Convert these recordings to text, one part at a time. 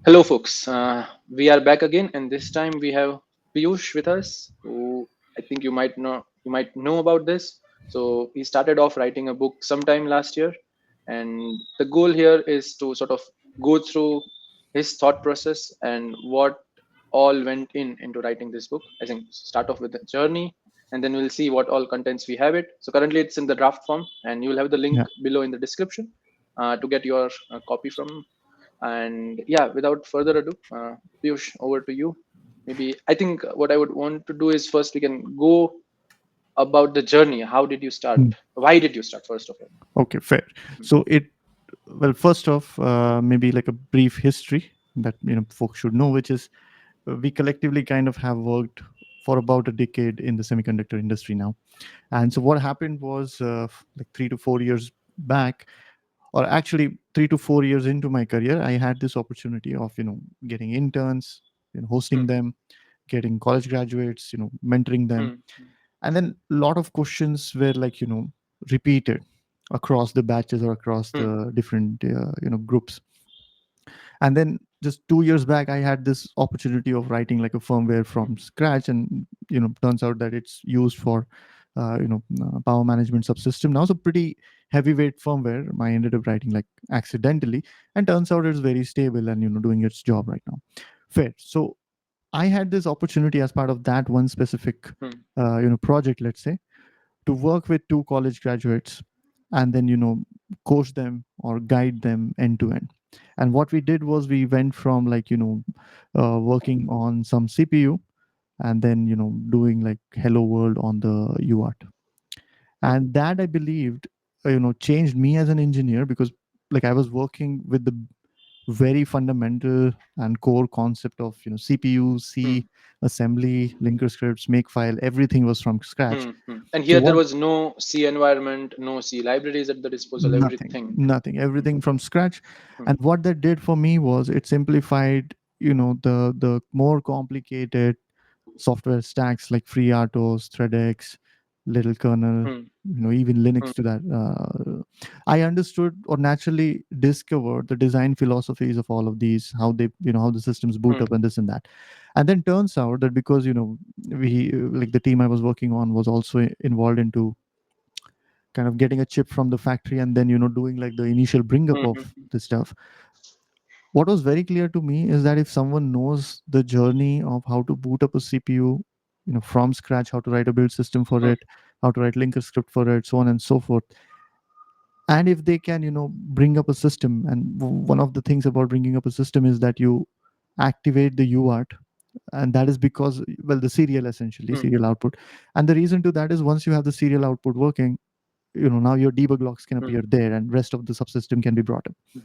Hello, folks. We are back again, and this time we have Piyush with us, who I think you might know about this. So he started off writing a book sometime last year, and the goal here is to sort of go through his thought process and what all went into writing this book. I think start off with the journey, and then we'll see what all contents we have it. So currently it's in the draft form, and you will have the link Yeah. below in the description to get your copy from. And yeah, without further ado, Piyush, over to you. Maybe I think what I would want to do is first we can go about the journey. How did you start? Mm. Why did you start, first of all? Okay, fair. Mm, So well, first off, maybe like a brief history that folks should know, which is we collectively kind of have worked for about a decade in the semiconductor industry now. And so what happened was like 3 to 4 years back, or actually 3 to 4 years into my career, I had this opportunity of getting interns, hosting mm, them, getting college graduates, mentoring them. mm, And then a lot of questions were like repeated across the batches or across mm, the different groups. And then just 2 years back, I had this opportunity of writing like a firmware mm, from scratch, and turns out that it's used for power management subsystem now. So pretty heavyweight firmware I ended up writing like accidentally, and turns out it's very stable and doing its job right now. Fair. So I had this opportunity as part of that one specific mm, project, let's say, to work with two college graduates, and then coach them or guide them end to end. And what we did was we went from like working on some CPU, and then doing like hello world on the UART. mm, And that, I believed, changed me as an engineer, because like I was working with the very fundamental and core concept of CPU, mm, C, assembly, linker scripts, make file, everything was from scratch. And So here there what? was no C environment, no C libraries at the disposal, Nothing, everything. nothing, Mm, everything from scratch. mm, And what that did for me was it simplified the more complicated software stacks like FreeRTOS, ThreadX, little kernel, mm, even mm, Linux to that. I understood or naturally discovered the design philosophies of all of these, how they, how the systems boot mm, up and this and that. And then turns out that because, we, like the team I was working on was also involved into kind of getting a chip from the factory, and then, doing like the initial bring up mm, of mm, the stuff. What was very clear to me is that if someone knows the journey of how to boot up a CPU, from scratch, how to write a build system for mm, it, how to write linker script for it, so on and so forth, and if they can, bring up a system, and one of the things about bringing up a system is that you activate the UART, and that is because, well, the serial, essentially mm, serial output. And the reason to that is once you have the serial output working, now your debug logs can mm, appear there, and rest of the subsystem can be brought up. mm,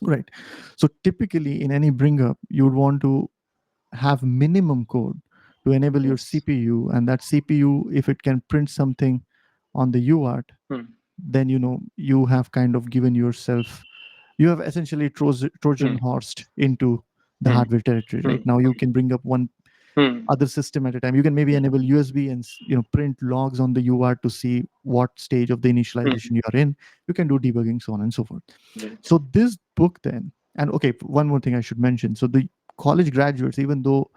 Right. So typically in any bring up, you would want to have minimum code to enable your yes. CPU, and that CPU, if it can print something on the UART, Mm, then you have kind of given yourself, you have essentially Trojan mm, horsed into the mm, hardware territory. Right mm, now you can bring up one mm, other system at a time. You can maybe enable USB and print logs on the UART to see what stage of the initialization mm, you are in. You can do debugging, so on and so forth. right. So this book then, and okay, one more thing I should mention. So the college graduates, even though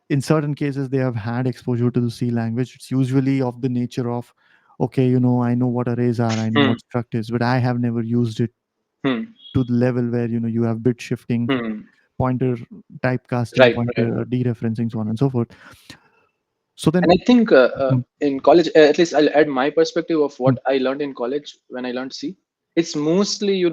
in certain cases they have had exposure to the C language, it's usually of the nature of, okay, I know what arrays are, I know what Mm, struct is, but I have never used it mm, to the level where you have bit shifting, mm, pointer typecasting, right, right. pointer dereferencing, so on and so forth. So And then, I think mm, in college, at least I'll add my perspective of mm, what I learned in college when I learned C. It's mostly,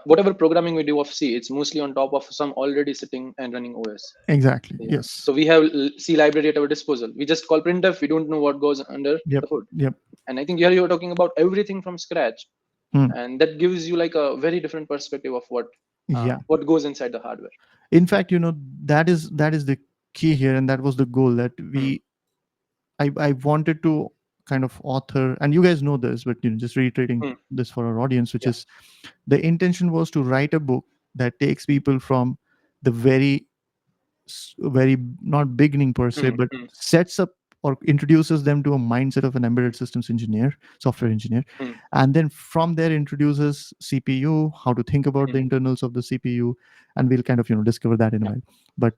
whatever programming we do of C, it's mostly on top of some already sitting and running OS. exactly, Yeah. yes, So we have C library at our disposal. We just call printf. We don't know what goes under yep, the hood. yep, And I think here you're talking about everything from scratch, mm, and that gives you like a very different perspective of yeah. what goes inside the hardware. In fact, that is the key here, and that was the goal that Hmm. I wanted to kind of author, and you guys know this, but just reiterating Hmm. this for our audience, which Yeah. is the intention was to write a book that takes people from the very not beginning per se, Hmm. but Hmm. sets up or introduces them to a mindset of an embedded systems engineer, software engineer, mm, and then from there introduces CPU, how to think about mm, the internals of the CPU, and we'll kind of discover that in a yeah. while. But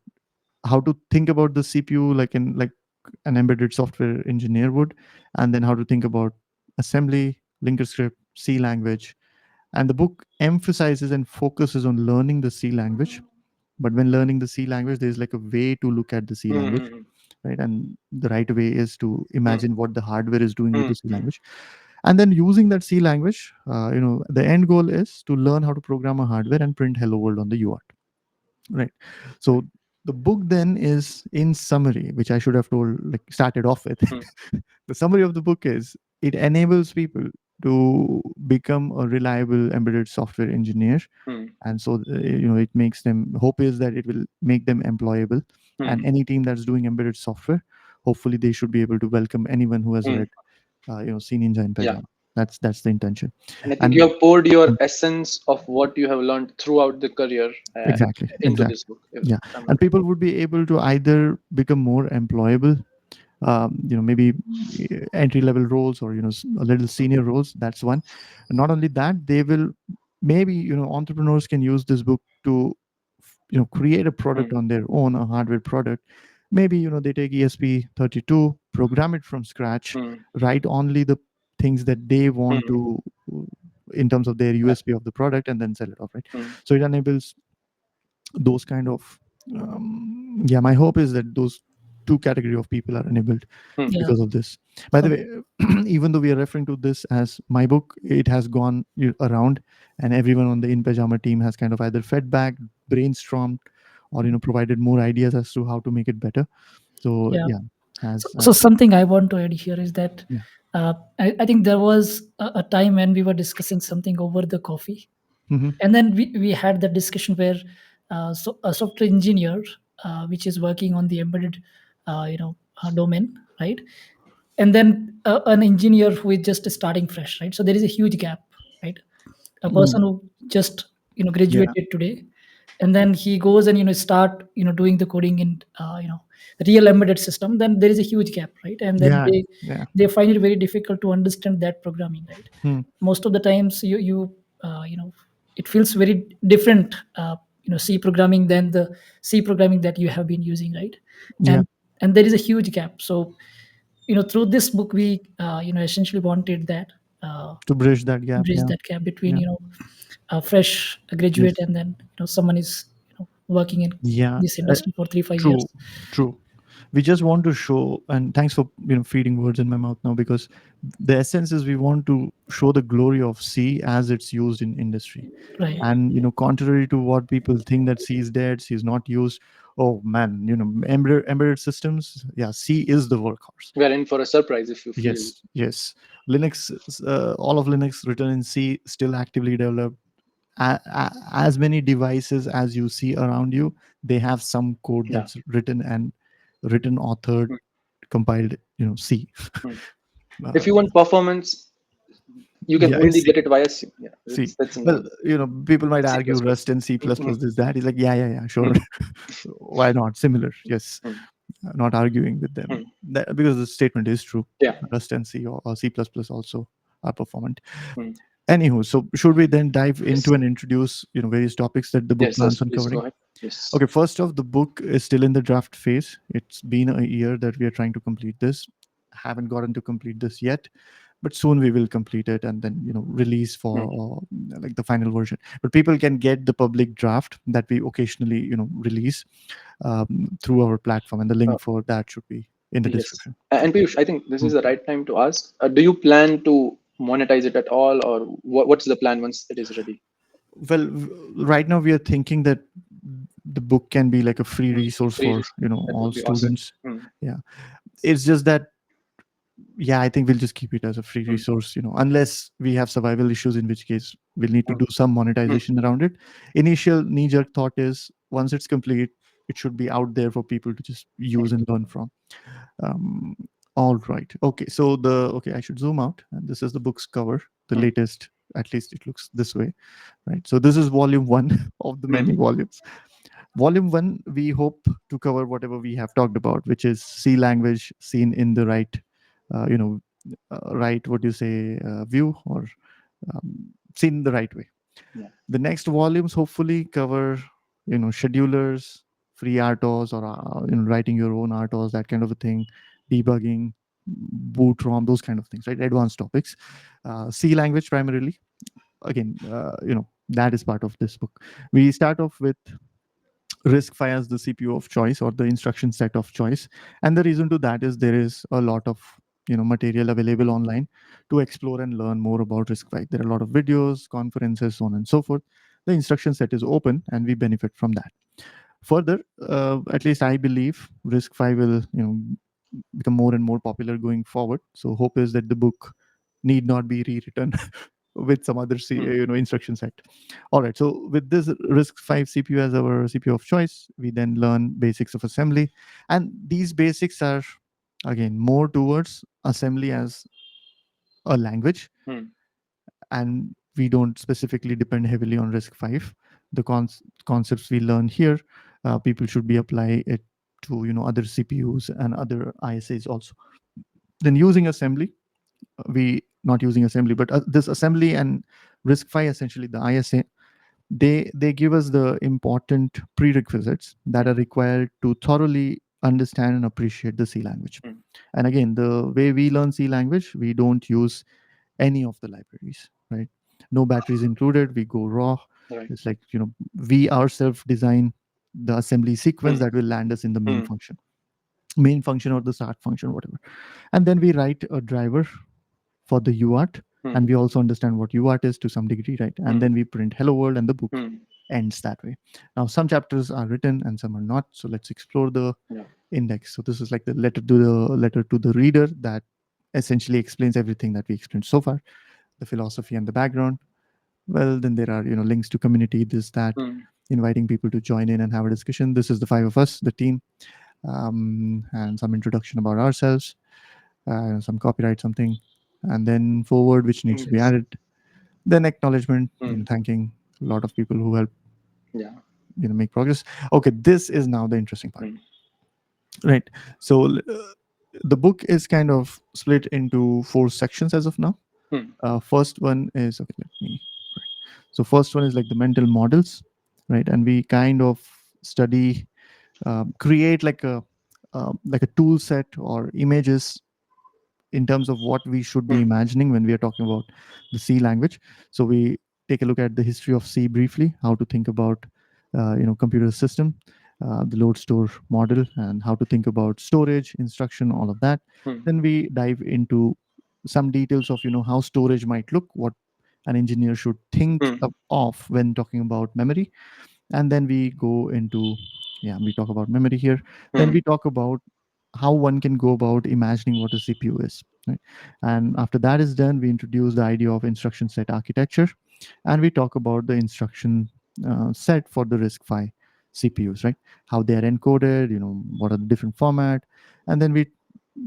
how to think about the CPU like an embedded software engineer would, and then how to think about assembly, linker script, C language. And the book emphasizes and focuses on learning the C language. But when learning the C language, there's like a way to look at the C Mm, language, mm, right? And the right way is to mm, imagine what the hardware is doing with mm, the C mm, language, and then using that C language, the end goal is to learn how to program a hardware and print "Hello World" on the UART, right? So the book then is, in summary, which I should have told, like, started off with. mm, The summary of the book is it enables people to become a reliable embedded software engineer. mm, And so it makes them, hope is that it will make them employable, mm, and any team that's doing embedded software, hopefully they should be able to welcome anyone who has mm. read C Ninja in Yeah. Pyjama. That's the intention. And I think you And have poured your essence of what you have learned throughout the career exactly, into exactly. this book, Yeah. if I'm not And people would be able to either become more employable, maybe entry level roles, or a little wrong. senior roles. That's one. Not only that, they will, maybe entrepreneurs can use this book to create a Mm, product on their own, a hardware product. Maybe they take ESP32, program it from scratch, mm, write only the things that they want mm, to, in terms of their yeah. USP of the product, and then sell it off, right? Mm, So it enables those kind of, yeah, my hope is that those two category of people are enabled mm, Yeah. because of this. By the Okay. way, even though we are referring to this as my book, it has gone around, and everyone on the In Pajama team has kind of either fed back, brainstormed, or provided more ideas as to how to make it better. So Yeah. yeah, So, as so something I want to add here is that yeah. I think there was a time when we were discussing something over the coffee, Hmm. and then we had the discussion where so a software engineer which is working on the embedded domain, right? And then an engineer who is just starting fresh, right? So there is a huge gap, right? A person who just Yeah, graduated today, and then he goes and start doing the coding in real embedded system, then there is a huge gap, right? And then yeah, yeah. they find it very difficult to understand that programming, right? Hmm. Most of the times it feels very different, C programming than the C programming that you have been using, right? Yeah, And there is a huge gap. So through this book we essentially wanted that to bridge that gap. bridge Yeah, that gap between yeah. a fresh graduate Yes. and then someone is working in Yeah. this industry for 3 5 years. True, true. We just want to show, and thanks for feeding words in my mouth now, because the essence is we want to show the glory of C as it's used in industry. Right. And contrary to what people think, that C is dead, C is not used. Oh man, embedded systems, yeah, C is the workhorse. we are in for a surprise if you feel. Yes, yes. Linux, all of Linux written in C, still actively developed. As many devices as you see around you, they have some code Yeah. that's written, authored, Mm, compiled, C. mm. uh, If you want performance, you can yeah, it's only C. get it via C. Yeah, C. that's in Well, the people might C++. argue Rust and C++ Mm, this that. He's like, yeah, yeah, yeah, sure. mm, Why not? Similar, yes. mm, Not arguing with them, mm. because the statement is true. Yeah. Rust and C, or C++ also are performant. Mm. Anywho, so should we then dive into Yes. and introduce various topics that the book Yes. Yes. plans on Please go covering? ahead. Yes. Okay, first off, the book is still in the draft phase. It's been a year that we are trying to complete this. Haven't gotten to complete this yet, but soon we will complete it and then release for Mm. like the final version. But people can get the public draft that we occasionally release through our platform, and the Uh, link for that should be in the yes. description. And Piyush, I think this Hmm. is the right time to ask. Do you plan to monetize it at all, or what's the plan once it is ready? Well, right now we are thinking that the book can be like a free Mm. resource Free for resource. That all would be awesome. students. Mm. Yeah, it's just that, yeah, I think we'll just keep it as a free Mm. resource, unless we have survival issues, in which case we'll need to Mm. do some Mm. monetization around it. Initial knee jerk thought is, once it's complete, it should be out there for people to just use Mm. and learn from. um, all right, okay, so I should zoom out, and this is the book's cover, the Mm. latest. At least it looks this way, right? So this is volume 1 of the Mm. many volumes. Volume 1, we hope to cover whatever we have talked about, which is C language seen in the right, uh, you know, right, what do you say, view, or seen the right way. Yeah. The next volumes hopefully cover, schedulers, free RTOS, or writing your own RTOS, that kind of a thing, debugging, boot ROM, those kind of things, right? Advanced topics. C language primarily. Again, that is part of this book. We start off with risc-v as the CPU of choice, or the instruction set of choice. And the reason to that is there is a lot of material available online to explore and learn more about risc-v. There are a lot of videos, conferences, so on and so forth. The instruction set is open and we benefit from that. Further, at least I believe risc-v will become more and more popular going forward. So hope is that the book need not be rewritten with some other instruction set. All right, so with this risc-v CPU as our CPU of choice, we then learn basics of assembly, and these basics are again more towards assembly as a language, Hmm. and we don't specifically depend heavily on risc-v. The concepts we learn here, people should be apply it to other CPUs and other ISAs also. Then using assembly, we not using assembly, but this assembly and risc-v, essentially the ISA, they give us the important prerequisites that are required to thoroughly understand and appreciate the C language. Hmm. And again, the way we learn C language, we don't use any of the libraries, right? No batteries included. We go raw. Right. It's like we ourselves design the assembly sequence Hmm. that will land us in the Hmm. main function or the start function, whatever. And then we write a driver for the UART, Hmm. and we also understand what UART is to some degree, right? And Hmm. then we print hello world, and the book Hmm. ends that way. Now, some chapters are written and some are not. So let's explore the Yeah. index. So this is like the letter to the reader that essentially explains everything that we explained so far, the philosophy and the background. Well, then there are links to community, this, that, Hmm. inviting people to join in and have a discussion. This is the five of us, the team, and some introduction about ourselves, some copyright, something, and then forward, which needs to be Index. added. Then acknowledgement, Hmm. thanking a lot of people who help Yeah. make progress. Okay, this is now the interesting part, Hmm. right? So the book is kind of split into four sections as of now. Hmm. First one is, okay, let me, right. So first one is like the mental models, right? And we kind of study, create like a tool set or images in terms of what we should be Hmm. imagining when we are talking about the C language. So we take a look at the history of C briefly, how to think about computer system, the load store model, and how to think about storage, instruction, all of that. Hmm. Then we dive into some details of how storage might look, what an engineer should think Hmm. of when talking about memory, and then we go into, yeah, we talk about memory here. Then Hmm. we talk about how one can go about imagining what a CPU is, right? And after that is done, we introduce the idea of instruction set architecture, and we talk about the instruction set for the risc-v CPUs, right? How they are encoded, what are the different format, and then we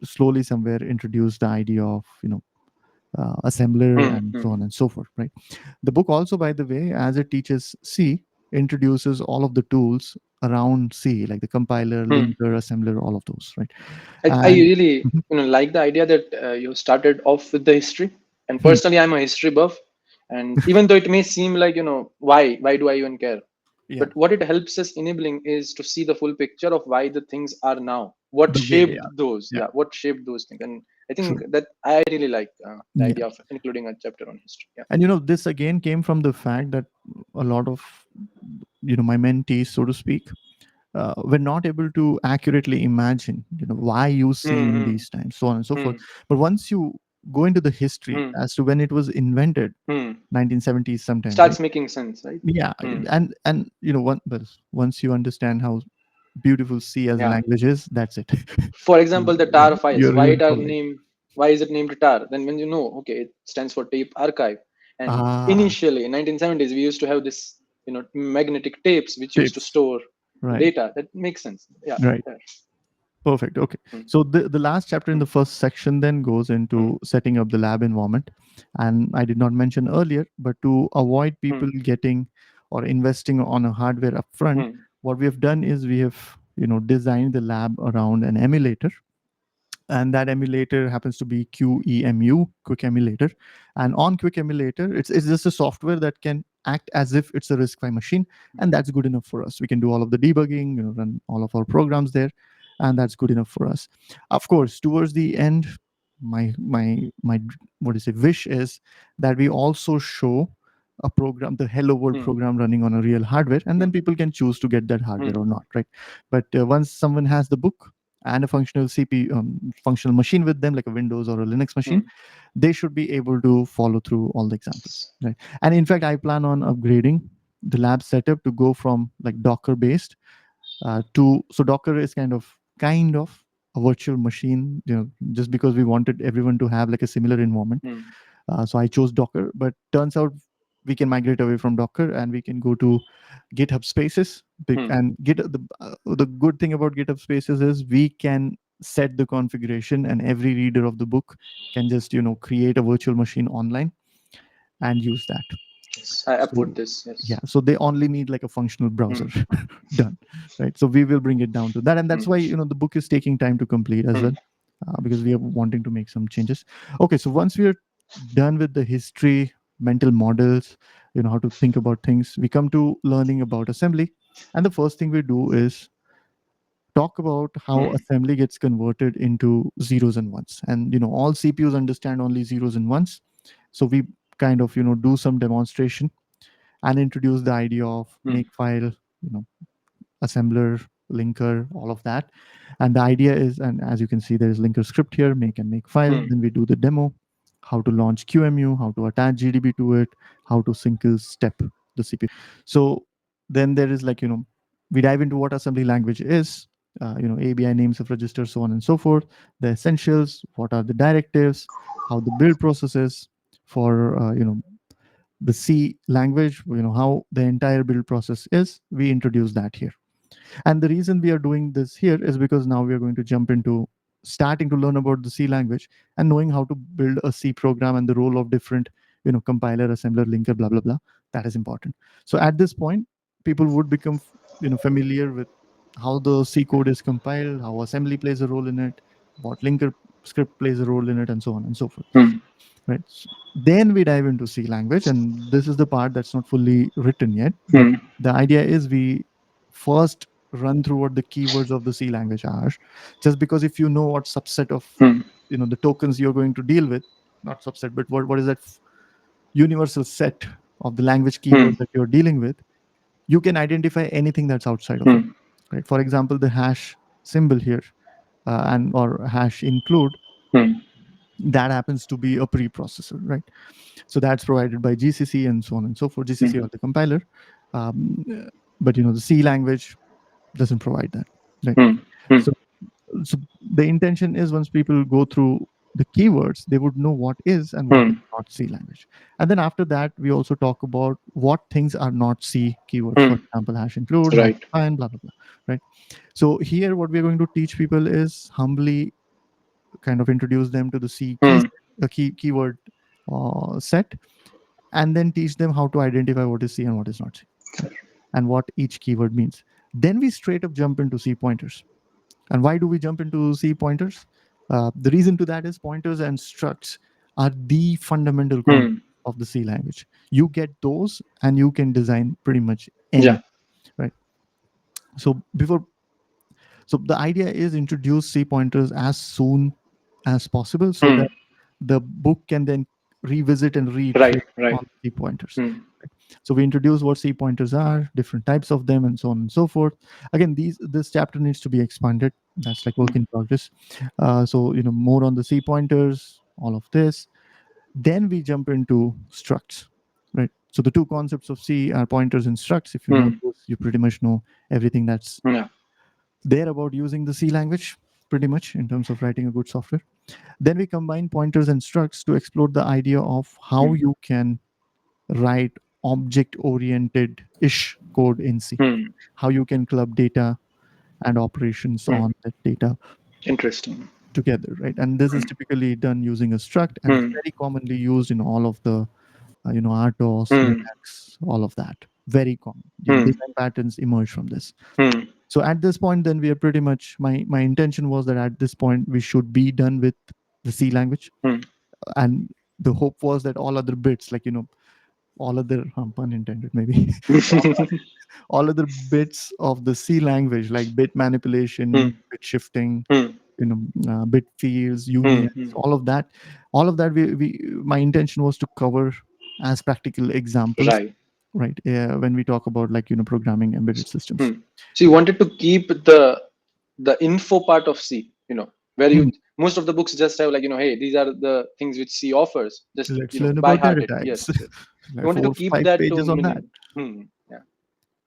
slowly somewhere introduce the idea of assembler Hmm. and so Hmm. on and so forth, right? The book also, by the way, as it teaches C, introduces all of the tools around C, like the compiler, Hmm. linker, assembler, all of those, right? I And really like the idea that you started off with the history. And hmm, personally, I'm a history buff. And even though it may seem like, why do I even care? yeah, But what it helps us enabling is to see the full picture of why the things are now. What the way they shaped are. those? Yeah, Yeah, what shaped those things? And I think true. that I really like the Yeah. idea of including a chapter on history. Yeah. And this again came from the fact that a lot of my mentees, so to speak, were not able to accurately imagine why you see in Hmm. these times, so on and so forth. Hmm. But once you go into the history Hmm. as to when it was invented, Hmm. 1970s sometime, right? Starts making sense, right? Yeah. Hmm. And well, once you understand how beautiful C as a Yeah. language is, that's it. For example, the tar files. You're Why in it are for life. named? Why is it named tar? Then when you know, okay, it stands for tape archive. And Ah, initially in 1970s, we used to have this, magnetic tapes which used to tips. store the Right. data. That makes sense. Yeah. Right. Yeah. Perfect. Okay. Hmm. So the last chapter in Hmm. the first section then goes Hmm. into setting up the lab environment. And I did not mention earlier, but to avoid Hmm. people getting or investing on a hardware upfront, Hmm. what we have done is we have designed the lab around an emulator, and that emulator happens to be QEMU, quick emulator. And on quick emulator, it's just a software that can act as if it's a risc-v machine, and that's good enough for us. We can do all of the debugging, run all of our programs there, and that's good enough for us. Of course, towards the end, my what is it wish is that we also show a program, the hello world Hmm. program running on a real hardware, and then Hmm. people can choose to get that hardware or Hmm. not, right? But once someone has the book and a functional CPU, functional machine with them, like a Windows or a Linux machine, Hmm. they should be able to follow through all the examples, right? And in fact, I plan on upgrading the lab setup to go from like Docker based to so Docker is kind of a virtual machine, just because we wanted everyone to have like a similar environment. Hmm. So I chose Docker, but turns out we can migrate away from Docker and we can go to GitHub Spaces. Hmm. And the good thing about GitHub Spaces is we can set the configuration, and every reader of the book can just create a virtual machine online and use that. Yes, I put So this. yeah, Yes. so they only need like a functional browser. Hmm. Done, right? So we will bring it down to that, and that's Hmm. why the book is taking time to complete as Hmm. well, because we are wanting to make some changes. Okay, so once we are done with the history, mental models, how to think about things, we come to learning about assembly. And the first thing we do is talk about how Hmm. assembly gets converted into zeros and ones. And all CPUs understand only zeros and ones, so we kind of do some demonstration and introduce the idea of Hmm. make file, assembler, linker, all of that. And the idea is, and as you can see, there is linker script here, make and make file. Hmm. Then we do the demo, how to launch QEMU, how to attach GDB to it, how to single step the CPU. So then there is like, we dive into what assembly language is, ABI names of registers, so on and so forth, the essentials, what are the directives, how the build process is for, the C language, how the entire build process is. We introduce that here. And the reason we are doing this here is because now we are going to jump into starting to learn about the C language and knowing how to build a C program and the role of different, compiler, assembler, linker, blah, blah, blah. That is important. So at this point, people would become, familiar with how the C code is compiled, how assembly plays a role in it, what linker script plays a role in it, and so on and so forth, Hmm. right? Then we dive into C language, and this is the part that's not fully written yet. But Hmm. the idea is we first run through what the keywords of the C language are, just because if you know what subset of Hmm. the tokens you're going to deal with, not subset, but what is that universal set of the language Hmm. keywords that you're dealing with, you can identify anything that's outside of it, Hmm. right? For example, the hash symbol here, and or hash include, Hmm. that happens to be a preprocessor, right? So that's provided by GCC and so on and so forth, Hmm. GCC or the compiler. But the C language doesn't provide that, right? Hmm. Hmm. So, so the intention is once people go through the keywords, they would know what is and what is Hmm. not C language. And then after that, we also talk about what things are not C keywords. For Hmm. example, hash include, hash Right. define, blah blah blah, right? So here, what we're going to teach people is humbly kind of introduce them to the C Hmm. keyword set, and then teach them how to identify what is C and what is not C, right? And what each keyword means. Then we straight up jump into C pointers. And why do we jump into C pointers? The reason to that is pointers and structs are the fundamental concept Hmm. of the C language. You get those, and you can design pretty much Yeah. any, right? So before, so the idea is introduce C pointers as soon as possible so Hmm. that the book can then revisit and Right. reiterate Right. on C pointers. Hmm. So we introduce what C pointers are, different types of them, and so on and so forth. Again, this chapter needs to be expanded. That's like work in progress. So more on the C pointers, all of this. Then we jump into structs, right? So the two concepts of C are pointers and structs. If you know Hmm. those, you pretty much know everything that's Yeah. there about using the C language, pretty much in terms of writing a good software. Then we combine pointers and structs to explore the idea of how Hmm. you can write object oriented ish code in C, Hmm. how you can club data and operations Hmm. on that data Interesting. together, right? And this is Hmm. typically done using a struct, and it's Hmm. very commonly used in all of the RTOS, Hmm. Linux, all of that. very common. Hmm. Design patterns emerge from this. Hmm. So at this point, then we are pretty much, my intention was that at this point we should be done with the C language, Hmm. and the hope was that all other bits, like all other pun intended maybe, all, all other bits of the C language, like bit Hmm. manipulation, bit shifting, Hmm. bit fields, Hmm. unions, Hmm. all of that we my intention was to cover as practical examples, Right. right? When we talk about, like, programming embedded systems. Hmm. So you wanted to keep the info part of C, where Hmm. most of the books just have, like, hey, these are the things which C offers. Just, Let's learn by about heart data it. Yes, types. yes. You Like wanted to four keep five that to pages on that. minimum. Hmm. Yeah.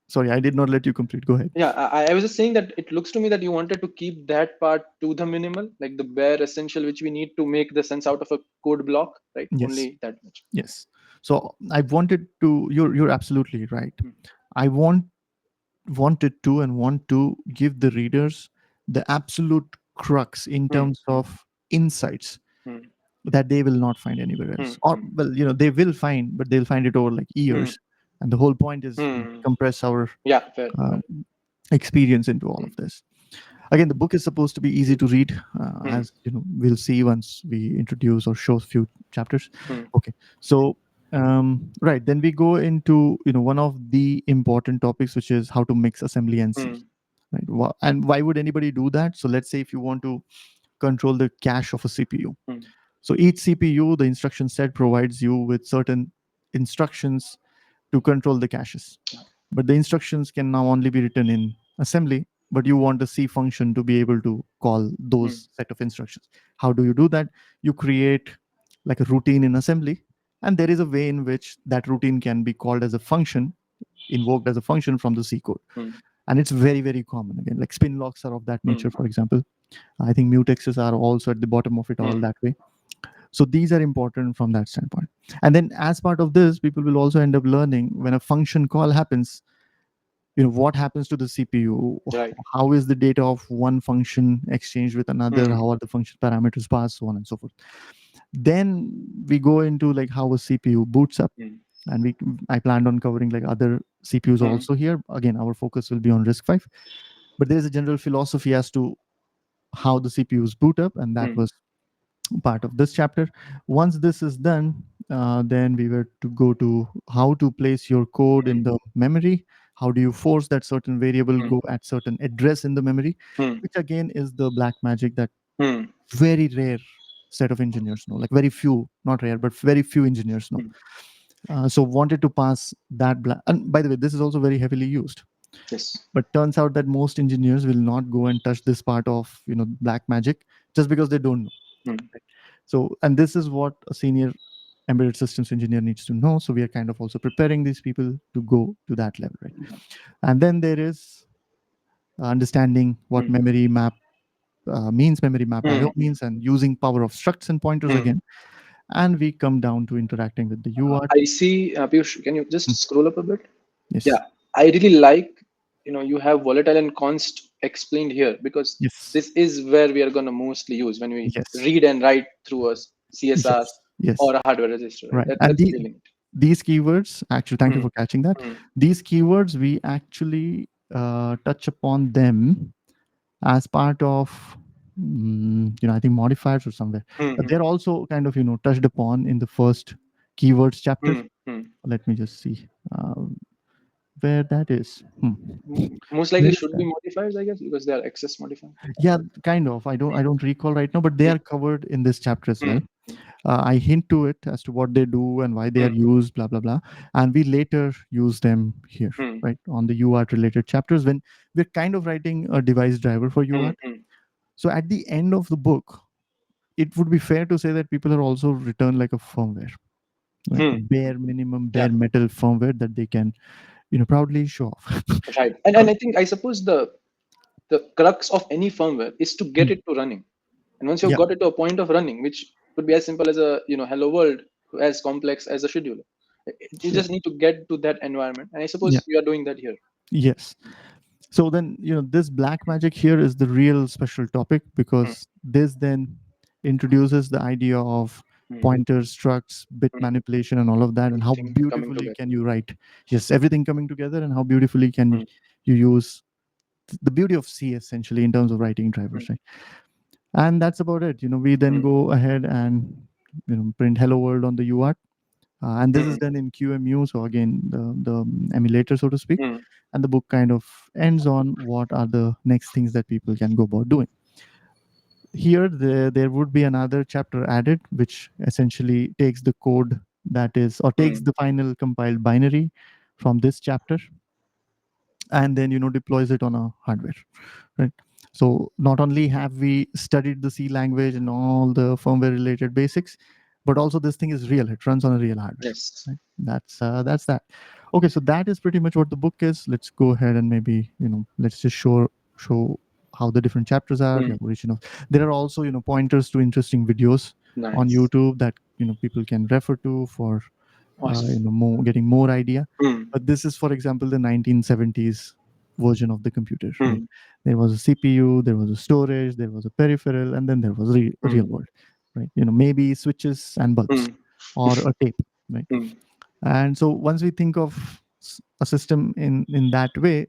Sorry, I did not let you complete. Go ahead. Yeah. I was just saying that it looks to me that you wanted to keep that part to the minimal, like the bare essential which we need to make the sense out of a code block, right? Yes. Only that much. Yes. So I wanted to. You're absolutely right. Hmm. I wanted to and want to give the readers the absolute crux in Hmm. terms of insights Hmm. that they will not find anywhere Hmm. else, or, Hmm. well, they will find, but they'll find it over like Hmm. years. And the whole point is, Hmm. compress our Yeah. Fair. uh, Fair. experience into all Hmm. of this. Again, the book is supposed to be easy to read, Hmm. as we'll see once we introduce or show a few chapters. Hmm. Okay, so right, then we go into one of the important topics, which is how to mix assembly and C. Hmm. Right, and why would anybody do that? So let's say if you want to control the cache of a CPU. Hmm. So each CPU, the instruction set provides you with certain instructions to control the caches. But the instructions can now only be written in assembly, but you want a C function to be able to call Hmm. those set of instructions. How do you do that? You create like a routine in assembly, and there is a way in which that routine can be called as a function, invoked as a function from the C code. Hmm. And it's very, very common. Again, like spin locks are of that Hmm. nature, for example. I think mutexes are also at the bottom of it all Hmm. that way. So these are important from that standpoint. And then as part of this, people will also end up learning when a function call happens, what happens to the CPU, Right. how is the data of one function exchanged with another, Hmm. how are the function parameters passed, so on and so forth. Then we go into like how a CPU boots up, Hmm. and I planned on covering like other CPUs Hmm. also here. Again, our focus will be on risc-v, but there is a general philosophy as to how the CPUs boot up, and that Hmm. was part of this chapter. Once this is done, then we were to go to how to place your code Hmm. in the memory. How do you force that certain variable Hmm. go at certain address in the memory, Hmm. which again is the black magic that Hmm. very rare set of engineers know, like very few, not rare, but very few engineers know. Hmm. So wanted to pass that black. And by the way, this is also very heavily used. Yes. But turns out that most engineers will not go and touch this part of black magic just because they don't know. Hmm. So, and this is what a senior embedded systems engineer needs to know. So we are kind of also preparing these people to go to that level, right? And then there is understanding what Hmm. memory map means, memory map Hmm. IO means, and using power of structs and pointers Hmm. again. And we come down to interacting with the UART. I see, Piyush, can you just Mm, scroll up a bit? yes, Yeah, I really like, you have volatile and const explained here, because yes, this is where we are going to mostly use when we yes, read and write through a CSR yes, yes, or a hardware register, right? right. And That's really neat. these keywords, actually, thank you Hmm. for catching that. Hmm. These keywords, we actually touch upon them as part of I think modifiers or somewhere. Hmm. They're also kind of touched upon in the first keywords chapter. Hmm. Hmm. Let me just see where that is. Most likely Where is should be that? modifiers, I guess, because they are access modifiers. Yeah, kind of. I don't recall right now, but they Hmm. are covered in this chapter as well. Hmm. I hint to it as to what they do and why they Hmm. are used, blah blah blah, and we later use them here, Hmm. right, on the UART related chapters when we're kind of writing a device driver for Hmm. UART. Hmm. So at the end of the book, it would be fair to say that people are also written like a firmware, like a Hmm. bare minimum, Yeah. bare metal firmware that they can, proudly show off. Right. And I think, I suppose the crux of any firmware is to get Hmm. it to running. And once you've Yeah, got it to a point of running, which could be as simple as a hello world, to as complex as a scheduler, you yeah, just need to get to that environment. And I yeah, suppose you are doing that here. yes. So then, this black magic here is the real special topic, Hmm. because this then introduces the idea of mm, pointers, structs, bit mm. manipulation, and all of that, and how Everything coming beautifully together. can you write. Yes, everything coming together, and how beautifully can Mm, you use the beauty of C essentially in terms of writing mm, drivers, right? And that's about it. We then mm, go ahead and print hello world on the UART, and this is mm, done in QEMU. So again, the emulator, so to speak, mm, and the book kind of ends on what are the next things that people can go about doing. Here, there would be another chapter added, which essentially takes the code that is, or takes mm. the final compiled binary from this chapter, and then deploys it on a hardware, right? So not only have we studied the C language and all the firmware related basics, but also this thing is real. It runs on a real hardware, Yes. right? That's that. Okay, so that is pretty much what the book is. Let's go ahead and maybe let's just show how the different chapters are. Mm. There are also pointers to interesting videos on Nice. YouTube that people can refer to for Awesome. more getting more idea. Mm, But this is, for example, the 1970s version of the computer, right? mm, There was a CPU, there was a storage, there was a peripheral, and then there was real mm, world, right? Maybe switches and bulbs mm, or a tape, right? mm, And so once we think of a system in that way,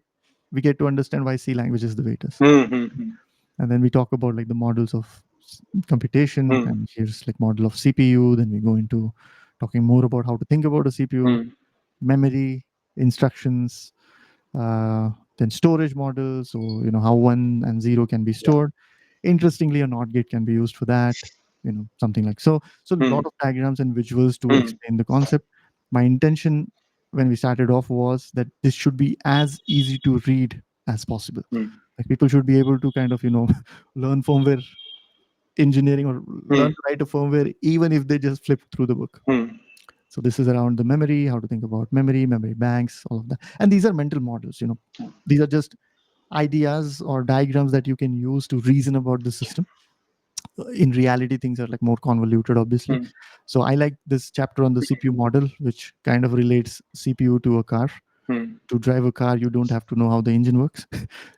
we get to understand why C language is the way it is. mm, mm, mm, And then we talk about like the models of computation, mm, and here's like model of CPU. Then we go into talking more about how to think about a CPU, mm. memory, instructions, then storage models. So how 1 and 0 can be Yeah. stored. Interestingly, a NOT gate can be used for that. Something like so. So a lot Mm, of diagrams and visuals to mm, explain the concept. My intention when we started off was that this should be as easy to read as possible. mm, Like people should be able to kind of learn firmware engineering or learn mm, to write a firmware even if they just flip through the book. mm, So this is around the memory, how to think about memory banks, all of that. And these are mental models. These are just ideas or diagrams that you can use to reason about the system. In reality, things are like more convoluted, obviously. mm, So I like this chapter on the CPU model, which kind of relates CPU to a car. mm, To drive a car, you don't have to know how the engine works.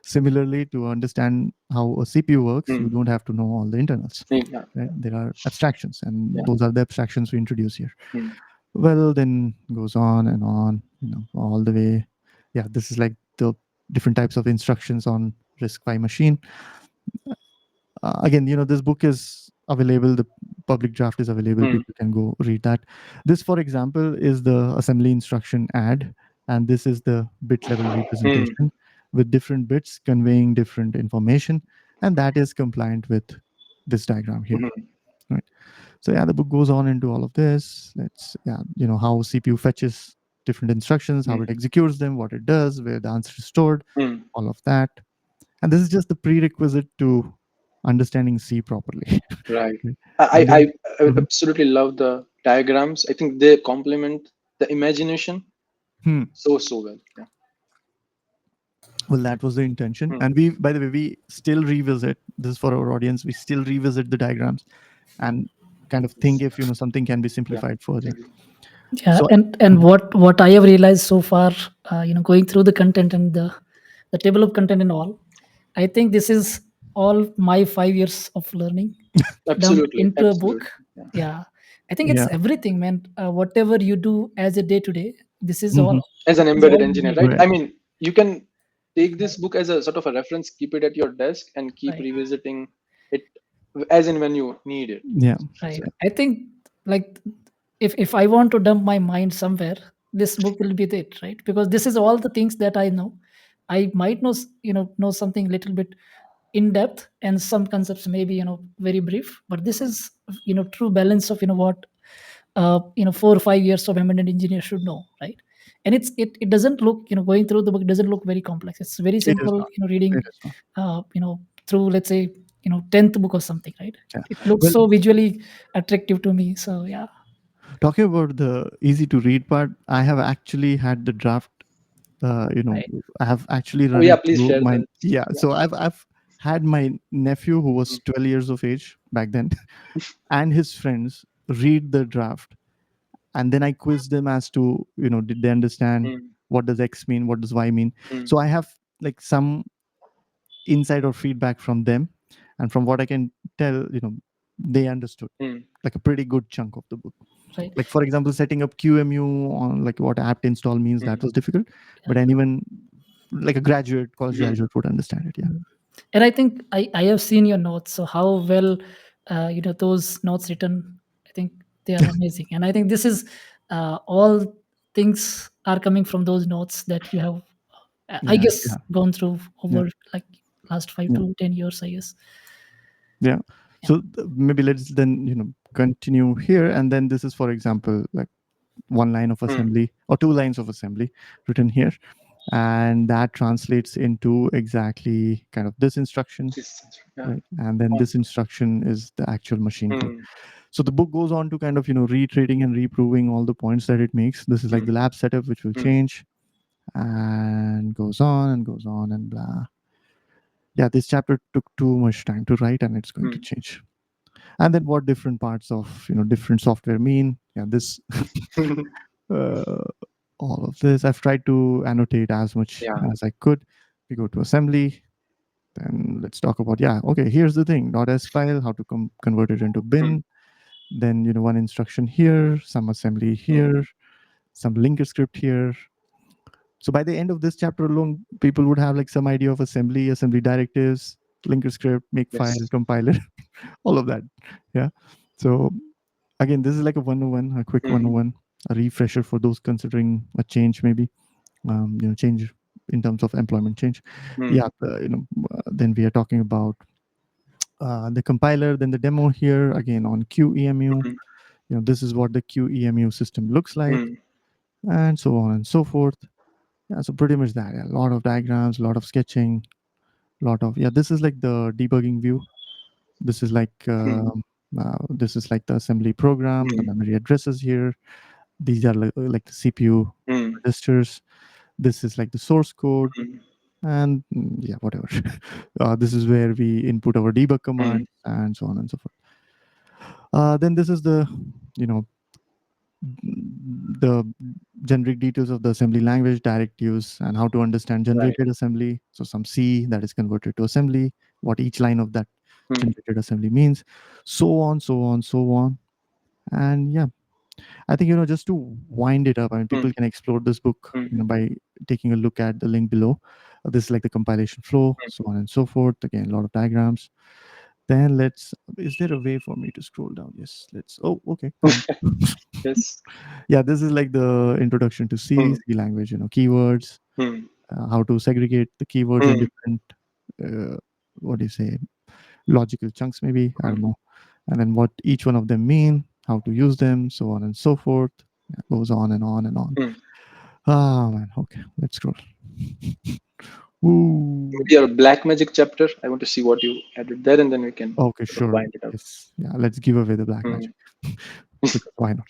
Similarly, to understand how a CPU works, you mm. don't have to know all the internals. Yeah. Right? There are abstractions, and Yeah. those are the abstractions we introduce here. Mm, Well, then goes on and on, all the way. Yeah, this is like the different types of instructions on risc-v machine. Again, this book is available. The public draft is available. mm, People can go read that. This, for example, is the assembly instruction add, and this is the bit level mm, representation with different bits conveying different information, and that is compliant with this diagram here, mm, right? So yeah, the book goes on into all of this. Let's yeah, how CPU fetches different instructions, how it mm, executes them, what it does, where the answer is stored, mm. all of that. And this is just the prerequisite to understanding C properly. Right. Right? I, And I, then I Mhm. absolutely love the diagrams. I think they complement the imagination Hmm. so well. Yeah. Well, that was the intention. Mm. And we, by the way, we still revisit this is for our audience. We still revisit the diagrams and kind of think if something can be Yeah. simplified further. Agree. Yeah, So and Mhm. what I have realized so far, going through the content and the table of content and all, I think this is all my 5 years of learning dumped Absolutely. into a Absolutely. book. Yeah. Yeah, I think it's Yeah. everything, man. Whatever you do as a day to day, this is all. Mhm. As an This is embedded all you engineer, need. right? Right. I mean, you can take this book as a sort of a reference, keep it at your desk, and keep Right, revisiting it as and when you need it. Yeah. right. So, I think like if I want to dump my mind somewhere, this book will be it, right? Because this is all the things that I know. I might know something little bit in depth, and some concepts maybe very brief, but this is true balance of what 4 or 5 years of embedded engineer should know, right? And it doesn't look, going through the book doesn't look very complex. It's very It is simple, not. reading It is not. uh, you know through, let's say, 10th book or something, right? Yeah. It looks Well, so visually attractive to me, so yeah. talking about the easy to read part, I have actually had the draft. Right. I have actually oh run yeah, it please through share my that. yeah. Yeah. So I've had my nephew who was Mm, 12 years of age back then, and his friends read the draft, and then I quizzed them as to did they understand mm, what does X mean, what does Y mean. mm, So I have like some insight or feedback from them, and from what I can tell, they understood Hmm. like a pretty good chunk of the book. Right. Like for example, setting up QEMU on like what apt install means, that Hmm. was difficult, but anyone like a graduate, college Hmm. graduate would understand it. Yeah. Mm. And I think I have seen your notes. So how well those notes written, I think they are amazing. And I think this is all things are coming from those notes that you have, I Yeah. guess, Yeah. gone through Yeah. over like last five Yeah. to 10 years, I guess. Yeah. Yeah. So maybe let's then continue here, and then this is, for example, like one line of Hmm. assembly or two lines of assembly written here, and that translates into exactly kind of this instruction, Yeah. right? And then this instruction is the actual machine code. Hmm. So the book goes on to kind of reiterating and reproving all the points that it makes. This is like Hmm. the lab setup, which will Hmm. change, and goes on and goes on and blah. Yeah, this chapter took too much time to write, and it's going to Hmm. change. And then what different parts of different software mean. Yeah, this uh, all of this I've tried to annotate as much Yeah. as I could. We go to assembly, then let's talk about, yeah, okay, here's the thing, .s file, how to convert it into Hmm. bin. Then one instruction here, some assembly Hmm. here, some linker script here. So by the end of this chapter alone, people would have like some idea of assembly directives, linker script, make file, Yes. compiler, all of that. Yeah. So again, this is like a 101, a quick Hmm. 101, a refresher for those considering a change, maybe change in terms of employment change. Hmm. Yeah. Then we are talking about the compiler, then the demo here again on QEMU. Hmm. This is what the QEMU system looks like, Hmm. and so on and so forth. Yeah, so pretty much that. Yeah, a lot of diagrams, a lot of sketching, lot of, yeah. This is like the debugging view. This is like Hmm. the assembly program. The Hmm. memory addresses here. These are like the CPU Hmm. registers. This is like the source code, Hmm. and yeah, whatever. This is where we input our debug Hmm. commands and so on and so forth. Then this is you know the generic details of the assembly language, direct use, and how to understand Right. generated assembly. So some C that is converted to assembly, what each line of that Hmm. generated assembly means, so on, so on, so on. And yeah, I think just to wind it up, I mean, Hmm. people can explore this book Hmm. by taking a look at the link below. This is like the compilation flow, so on and so forth. Again, a lot of diagrams. Then is there a way for me to scroll down? Yes, oh, okay, fine. Yes. Yeah, this is like the introduction to Hmm. C language, keywords, Hmm. how to segregate the keywords in Hmm. different, what do you say, logical chunks, maybe, I Hmm. don't know. And then what each one of them mean, how to use them, so on and so forth. Yeah, goes on and on and on. Hmm. Ah, man. Okay, let's scroll. Ooh. Maybe your black magic chapter. I want to see what you added there, and then we can Okay, sort of sure. wind it up. Yes. Yeah, let's give away the black Hmm. magic. Because why not?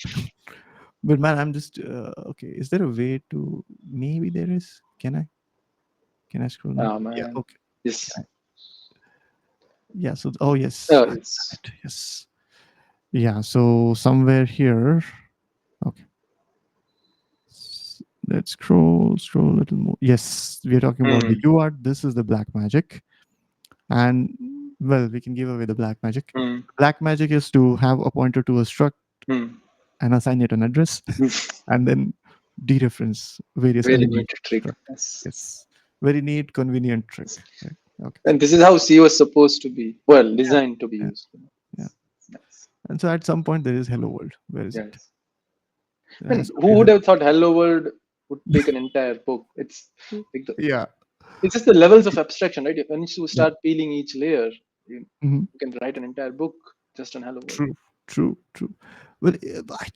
But man, I'm just okay. Is there a way to? Maybe there is. Can I scroll now? Oh Yeah. man. Okay. Yes. Yeah. So oh yes, Oh I've done yes. it. Yes. Yeah. So somewhere here. Okay. Let's scroll a little more. Yes, we are talking about the Hmm. UART. This is the black magic, and well, we can give away the black magic. Hmm. Black magic is to have a pointer to a struct Hmm. and assign it an address, and then dereference various Very neat elements of the trick. struct. Yes. Yes, very neat, convenient trick. Yes. Right? Okay. And this is how C was supposed to be. Well, designed to be Yeah. used. Yeah. Nice. And so at some point there is hello world. Where is it? Yes. And So who would have thought Hello World would take an entire book? It's like yeah. it's just the levels of abstraction, right? Once you Yeah. start peeling each layer, Mhm. you can write an entire book just on Hello World. True. True. True. Well,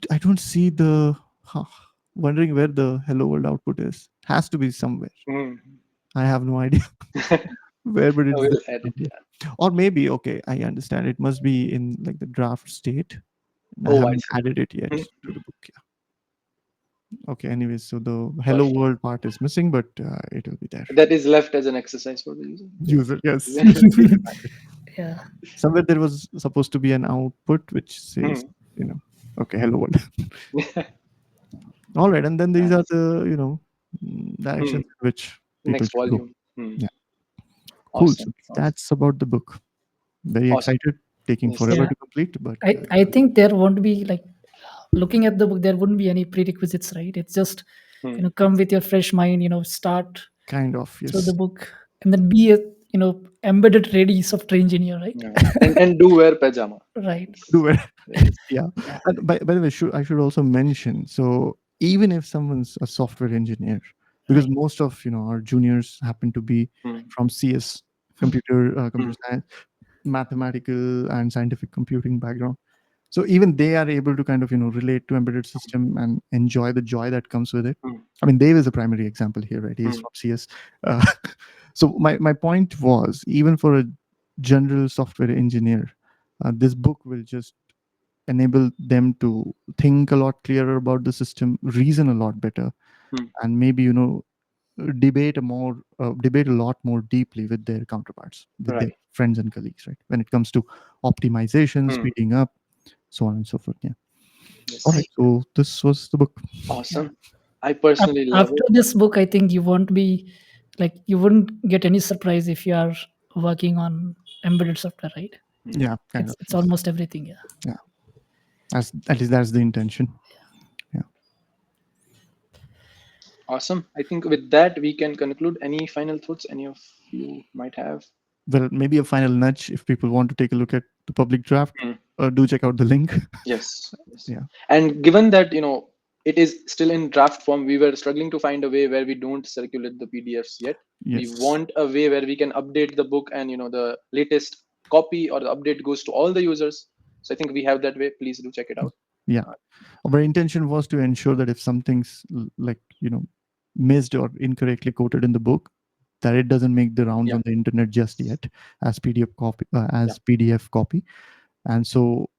I don't see the. Huh, wondering where the hello world output is. Has to be somewhere. Hmm. I have no idea where, but I it's there will add it. somewhere. Yeah. Or maybe, okay, I understand. It must be in like the draft state. And I Oh, I haven't see. added it yet Hmm. to the book. Yeah. Okay. Anyways, so the hello Perfect. world part is missing, but it will be there. That is left as an exercise for the user. User, yes. Yeah. Somewhere there was supposed to be an output which says, Hmm. okay, hello world. All right. And then these are Nice. the, Hmm. directions in which people Next should go. volume. Hmm. Yeah. Cool. Awesome. So Awesome. that's about the book. Very Awesome. excited. taking Yes. forever Yeah. to complete. But I think there won't be like, looking at the book, there wouldn't be any prerequisites, right? It's just Hmm. come with your fresh mind, start kind of, through the yes. book, and then be a embedded ready software engineer, right? Yeah. And do wear pajama. Right. Yes. Do it. Yes. Yeah. Yeah. And by the way, I should also mention, so even if someone's a software engineer, because Right. most of our juniors happen to be Hmm. from CS, Hmm. computer science, mathematical and scientific computing background. So even they are able to kind of relate to embedded system and enjoy the joy that comes with it. Hmm. I mean, Dave is a primary example here, right? He is Hmm. from CS. uh, so my point was, even for a general software engineer, this book will just enable them to think a lot clearer about the system, reason a lot better, Hmm. and maybe debate a lot more deeply with their counterparts, with their Right. friends and colleagues, right? When it comes to optimization, Hmm. speeding up, so on and so forth. Yeah. All right. Yes. So this was the book. Yeah. Awesome. I personally love After it. this book, I think you won't be like, you wouldn't get any surprise if you are working on embedded software, right? Hmm. Yeah, kind of. It's Yes. almost everything. Yeah. Yeah. At least that's the intention. Yeah. Awesome. I think with that we can conclude. Any final thoughts any of you might have? Well, maybe a final nudge, if people want to take a look at the public draft, Hmm. do check out the link. Yes. Yes. Yeah. And given that it is still in draft form, we were struggling to find a way where we don't circulate the PDFs yet. We Yes. want a way where we can update the book, and the latest copy or the update goes to all the users. So I think we have that way. Please do check it out. Yeah. Uh, Our intention was to ensure that if something's like missed or incorrectly quoted in the book, that it doesn't make the rounds yeah. on the internet just yet as Yeah. PDF copy. And so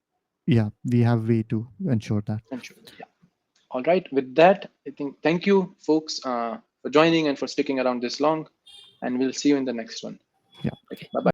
yeah, we have way to ensure that. And sure. Yeah. All right. With that, I think thank you, folks, for joining and for sticking around this long. And we'll see you in the next one. Yeah. Right. Okay. Bye bye.